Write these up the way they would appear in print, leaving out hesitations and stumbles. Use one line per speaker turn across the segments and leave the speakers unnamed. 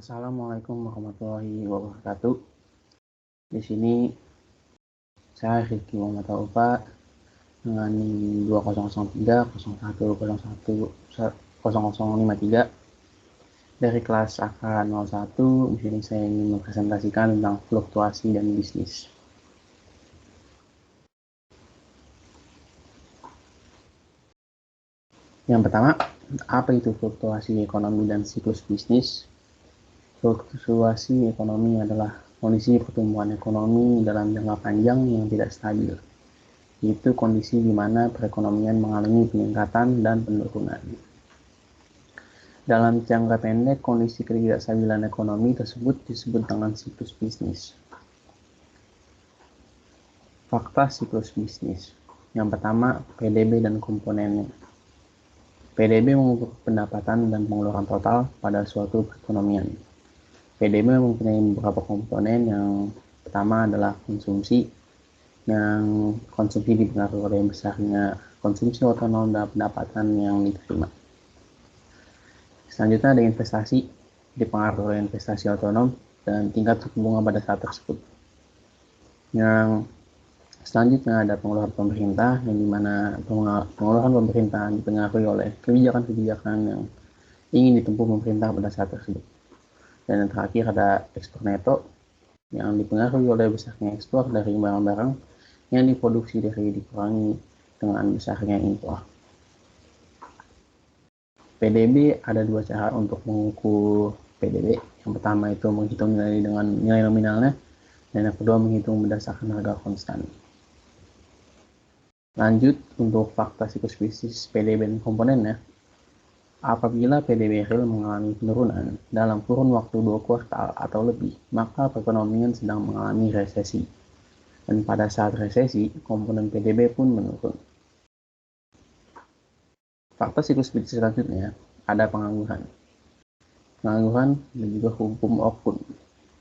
Assalamualaikum warahmatullahi wabarakatuh. Di sini saya Rifki Muhammad Taufa dengan NIM 2003 0053 dari kelas AK 01. Di sini saya ingin mempresentasikan tentang fluktuasi dan bisnis. Yang pertama, apa itu fluktuasi ekonomi dan siklus bisnis? Fluktuasi ekonomi adalah kondisi pertumbuhan ekonomi dalam jangka panjang yang tidak stabil. Itu kondisi di mana perekonomian mengalami peningkatan dan penurunan. Dalam jangka pendek, kondisi ketidakstabilan ekonomi tersebut disebut dengan siklus bisnis. Fakta siklus bisnis. Yang pertama, PDB dan komponennya. PDB mengukur pendapatan dan pengeluaran total pada suatu perekonomian. PDB mempunyai beberapa komponen. Yang pertama adalah konsumsi, yang konsumsi dipengaruhi oleh besarnya konsumsi otonom dan pendapatan yang diterima. Selanjutnya ada investasi, dipengaruhi oleh investasi otonom dan tingkat suku bunga pada saat tersebut. Yang selanjutnya ada pengeluaran pemerintah, yang dimana pengeluaran pemerintah dipengaruhi oleh kebijakan-kebijakan yang ingin ditempuh pemerintah pada saat tersebut. Dan yang terakhir ada ekspor neto, yang dipengaruhi oleh besarnya ekspor dari barang-barang yang diproduksi dari dikurangi dengan besarnya impor. PDB ada dua cara untuk mengukur PDB. Yang pertama itu menghitung nilai dengan nilai nominalnya, dan yang kedua menghitung berdasarkan harga konstan. Lanjut untuk fakta siklus bisnis PDB dan komponennya. Apabila PDB real mengalami penurunan dalam kurun waktu 2 kuartal atau lebih, maka perekonomian sedang mengalami resesi. Dan pada saat resesi, komponen PDB pun menurun. Fakta siklus bisnis selanjutnya ada pengangguran. Pengangguran dan juga hukum Okun.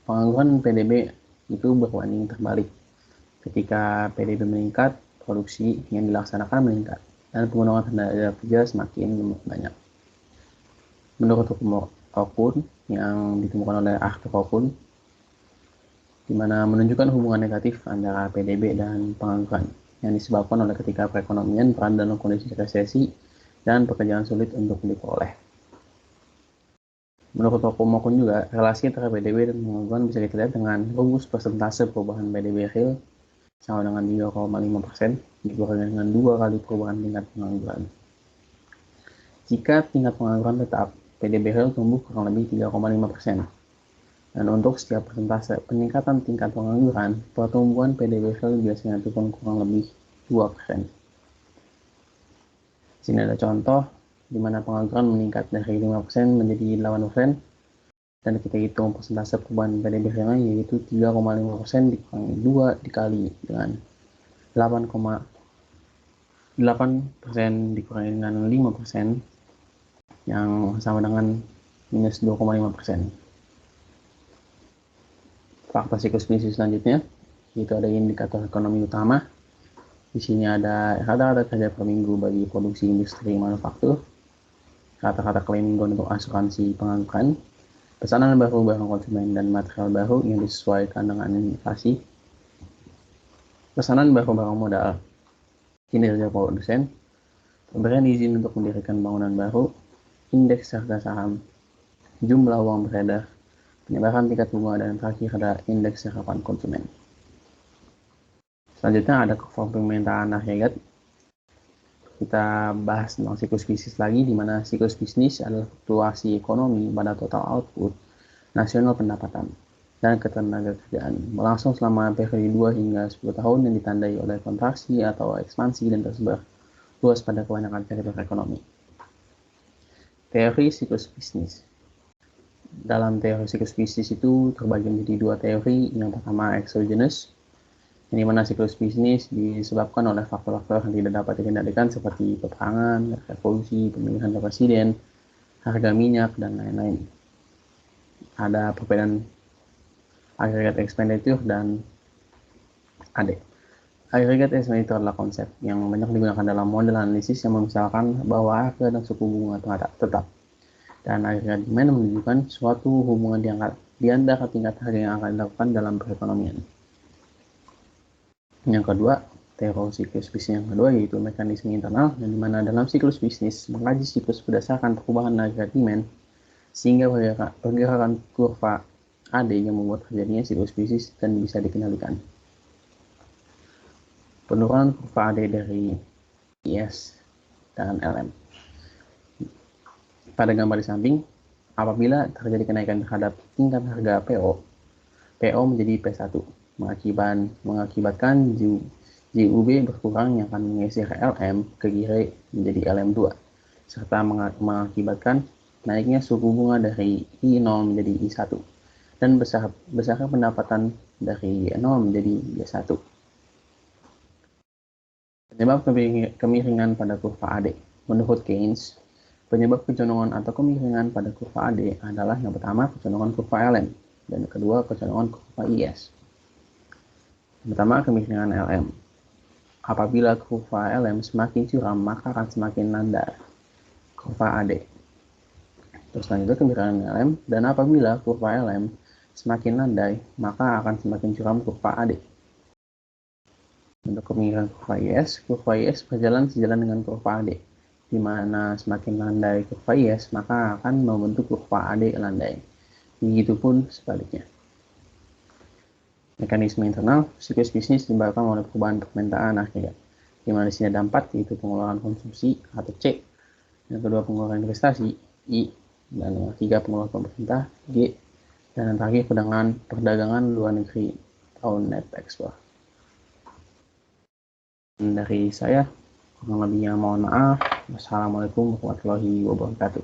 Pengangguran dan PDB itu berbanding terbalik. Ketika PDB meningkat, produksi yang dilaksanakan meningkat dan penggunaan tenaga kerja semakin banyak. Menurut hukum Okun yang ditemukan oleh Arthur Okun, di mana menunjukkan hubungan negatif antara PDB dan pengangguran yang disebabkan oleh ketika perekonomian berada dalam kondisi resesi dan pekerjaan sulit untuk diperoleh. Menurut hukum Okun juga, relasi antara PDB dan pengangguran bisa kita lihat dengan rumus persentase perubahan PDB real sama dengan 3,5% dikurangi dengan 2 kali perubahan tingkat pengangguran. Jika tingkat pengangguran tetap, PDB real tumbuh kurang lebih 3,5%. Dan untuk setiap persentase peningkatan tingkat pengangguran, pertumbuhan PDB real biasanya turun kurang lebih 2%. Sini ada contoh di mana pengangguran meningkat dari 5% menjadi 8%, dan kita hitung persentase perubahan PDB realnya yaitu 3,5% dikurangi 2 dikali dengan 8% dikurangi dengan 5% yang sama dengan minus 2,5%. Fakta siklus bisnis selanjutnya yaitu ada indikator ekonomi utama. Di sini ada rata-rata kerja per minggu bagi produksi industri manufaktur, rata-rata klaim mingguan untuk asuransi pengangguran, pesanan baru barang konsumen dan material baru yang disesuaikan dengan inflasi, pesanan baru barang modal, kinerja produsen, pemberian izin untuk mendirikan bangunan baru, indeks harga saham, jumlah uang beredar, penyebaran tingkat bunga, dan terakhir ada indeks harapan konsumen. Selanjutnya ada permintaan agregat. Kita bahas tentang siklus bisnis lagi, di mana siklus bisnis adalah fluktuasi ekonomi pada total output nasional pendapatan dan ketenagakerjaan berlangsung selama periode 2 hingga 10 tahun yang ditandai oleh kontraksi atau ekspansi dan tersebar luas pada kebanyakan sektor ekonomi. Teori siklus bisnis. Dalam teori siklus bisnis itu terbagi menjadi 2 teori. Yang pertama exogenous, yang dimana siklus bisnis disebabkan oleh faktor-faktor yang tidak dapat dikendalikan seperti peperangan, revolusi, pemilihan presiden, harga minyak, dan lain-lain. Ada perbedaan aggregate expenditure dan AD. Aggregate expenditure adalah konsep yang banyak digunakan dalam model analisis yang memisalkan bahwa harga dan suku bunga tetap. Dan agregat demand menunjukkan suatu hubungan di antara tingkat harga yang akan dilakukan dalam perekonomian. Yang kedua, teori siklus bisnis yang kedua yaitu mekanisme internal, yang dimana dalam siklus bisnis mengkaji siklus berdasarkan perubahan agregat demand sehingga pergerakan kurva AD yang membuat terjadinya siklus bisnis dan bisa dikendalikan. Penurunan kurva AD dari IS dan LM. Pada gambar di samping, apabila terjadi kenaikan terhadap tingkat harga PO menjadi P1, mengakibatkan JUB berkurang yang akan menggeser LM ke kiri menjadi LM2, serta mengakibatkan naiknya suku bunga dari I0 menjadi I1, dan besar pendapatan dari Y0 menjadi Y1. Penyebab kemiringan pada kurva AD. Menurut Keynes, penyebab kecondongan atau kemiringan pada kurva AD adalah yang pertama kecondongan kurva LM, dan yang kedua kecondongan kurva IS. Pertama, kemiringan LM. Apabila kurva LM semakin curam, maka akan semakin landai kurva AD. Terus selanjutnya kemiringan LM, dan apabila kurva LM semakin landai, maka akan semakin curam kurva AD. Untuk kemiringan kurva IS berjalan sejalan dengan kurva AD, di mana semakin landai kurva IS, maka akan membentuk kurva AD landai. Begitupun sebaliknya. Mekanisme internal, siklus bisnis disebabkan oleh perubahan permintaan agregat, di mana di sini ada 4, yaitu pengeluaran konsumsi atau C, yang kedua pengeluaran investasi I, dan yang ketiga pengeluaran pemerintah G, dan yang terakhir perdagangan luar negeri atau net export. Dari saya, kurang lebihnya mohon maaf. Wassalamualaikum warahmatullahi wabarakatuh.